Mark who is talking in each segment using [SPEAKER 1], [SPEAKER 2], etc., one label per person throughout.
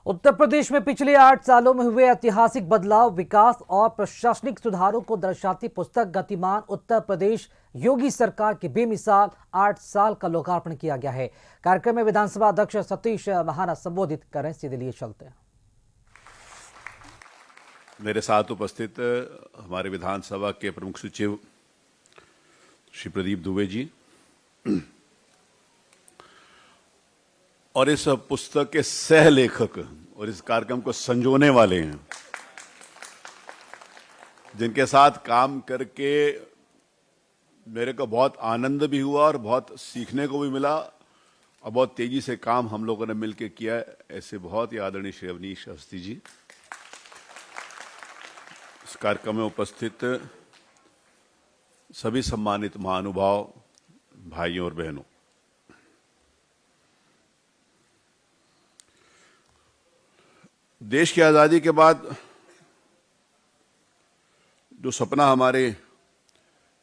[SPEAKER 1] उत्तर प्रदेश में पिछले 8 सालों में हुए ऐतिहासिक बदलाव, विकास और प्रशासनिक सुधारों को दर्शाती पुस्तक गतिमान उत्तर प्रदेश योगी सरकार के बेमिसाल 8 साल का लोकार्पण किया गया है। कार्यक्रम में विधानसभा अध्यक्ष सतीश महाना संबोधित करें। सीधे लिए चलते हैं।
[SPEAKER 2] मेरे साथ उपस्थित हमारे विधानसभा के प्रमुख सचिव श्री प्रदीप दुबे जी और इस पुस्तक के सह लेखक और इस कार्यक्रम को संजोने वाले हैं, जिनके साथ काम करके मेरे को बहुत आनंद भी हुआ और बहुत सीखने को भी मिला और बहुत तेजी से काम हम लोगों ने मिलकर किया है। ऐसे बहुत ही आदरणीय श्री अवनीश अवस्थी जी, इस कार्यक्रम में उपस्थित सभी सम्मानित महानुभाव, भाइयों और बहनों, देश की आजादी के बाद जो सपना हमारे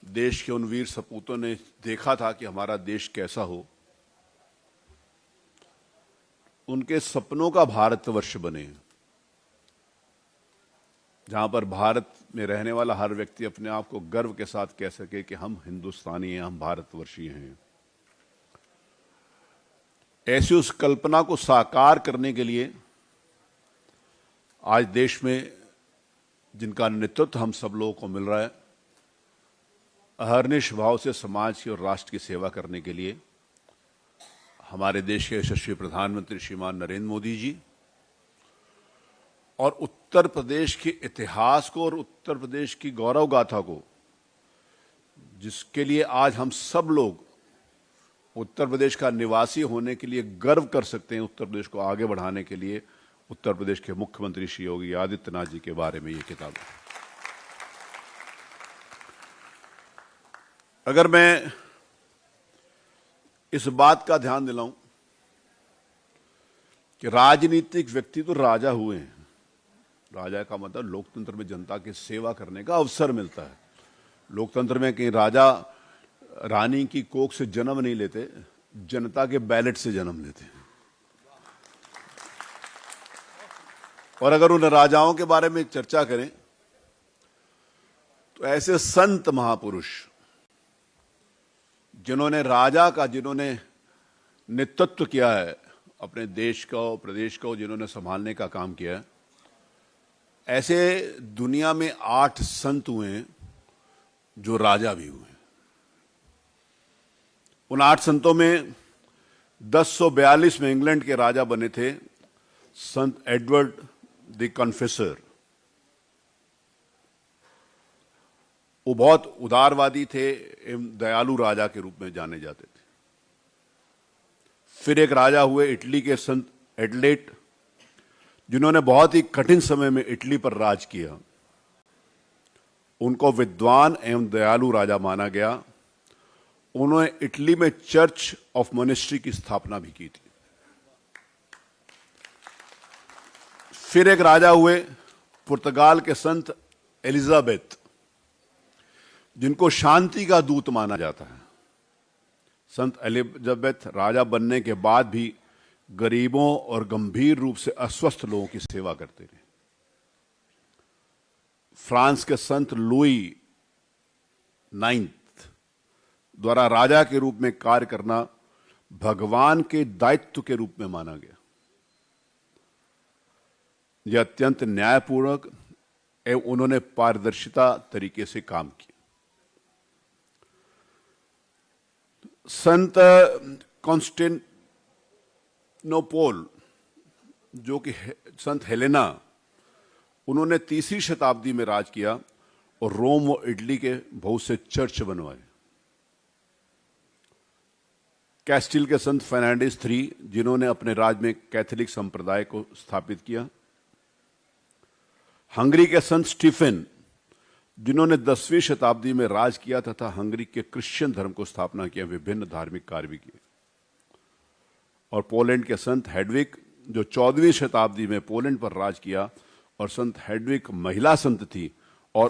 [SPEAKER 2] देश के उन वीर सपूतों ने देखा था कि हमारा देश कैसा हो, उनके सपनों का भारतवर्ष बने, जहां पर भारत में रहने वाला हर व्यक्ति अपने आप को गर्व के साथ कह सके कि हम हिंदुस्तानी हैं, हम भारतवर्षीय हैं। ऐसी उस कल्पना को साकार करने के लिए आज देश में जिनका नेतृत्व हम सब लोगों को मिल रहा है, अहर्निश भाव से समाज की और राष्ट्र की सेवा करने के लिए हमारे देश के यशस्वी प्रधानमंत्री श्रीमान नरेंद्र मोदी जी और उत्तर प्रदेश के इतिहास को और उत्तर प्रदेश की गौरव गाथा को, जिसके लिए आज हम सब लोग उत्तर प्रदेश का निवासी होने के लिए गर्व कर सकते हैं, उत्तर प्रदेश को आगे बढ़ाने के लिए उत्तर प्रदेश के मुख्यमंत्री श्री योगी आदित्यनाथ जी के बारे में ये किताब है। अगर मैं इस बात का ध्यान दिलाऊं कि राजनीतिक व्यक्ति तो राजा हुए हैं, राजा का मतलब लोकतंत्र में जनता की सेवा करने का अवसर मिलता है। लोकतंत्र में कहीं राजा रानी की कोख से जन्म नहीं लेते, जनता के बैलेट से जन्म लेते हैं। और अगर उन राजाओं के बारे में चर्चा करें तो ऐसे संत महापुरुष जिन्होंने नेतृत्व किया है अपने देश का और प्रदेश को, जिन्होंने संभालने का काम किया है, ऐसे दुनिया में 8 संत हुए हैं जो राजा भी हुए। उन 8 संतों में 1042 में इंग्लैंड के राजा बने थे संत एडवर्ड द कन्फेसर। वो बहुत उदारवादी थे एवं दयालु राजा के रूप में जाने जाते थे। फिर एक राजा हुए इटली के संत एडलेट, जिन्होंने बहुत ही कठिन समय में इटली पर राज किया। उनको विद्वान एवं दयालु राजा माना गया। उन्होंने इटली में चर्च ऑफ मोनेस्ट्री की स्थापना भी की थी। फिर एक राजा हुए पुर्तगाल के संत एलिजाबेथ, जिनको शांति का दूत माना जाता है। संत एलिजाबेथ राजा बनने के बाद भी गरीबों और गंभीर रूप से अस्वस्थ लोगों की सेवा करते रहे। फ्रांस के संत लुई 9 द्वारा राजा के रूप में कार्य करना भगवान के दायित्व के रूप में माना गया। यह अत्यंत न्यायपूर्वक एवं उन्होंने पारदर्शिता तरीके से काम किया। संत कॉन्स्टेंटिनोपल, जो कि संत हेलेना, उन्होंने 3वीं शताब्दी में राज किया और रोम और इटली के बहुत से चर्च बनवाए। कैस्टिल के संत फर्नांडिस III, जिन्होंने अपने राज में कैथोलिक संप्रदाय को स्थापित किया। हंगरी के संत स्टीफन, जिन्होंने 10वीं शताब्दी में राज किया तथा हंगरी के क्रिश्चियन धर्म को स्थापना किया, विभिन्न धार्मिक कार्य भी किए। और पोलैंड के संत हेडविग, जो 14वीं शताब्दी में पोलैंड पर राज किया, और संत हेडविग महिला संत थी और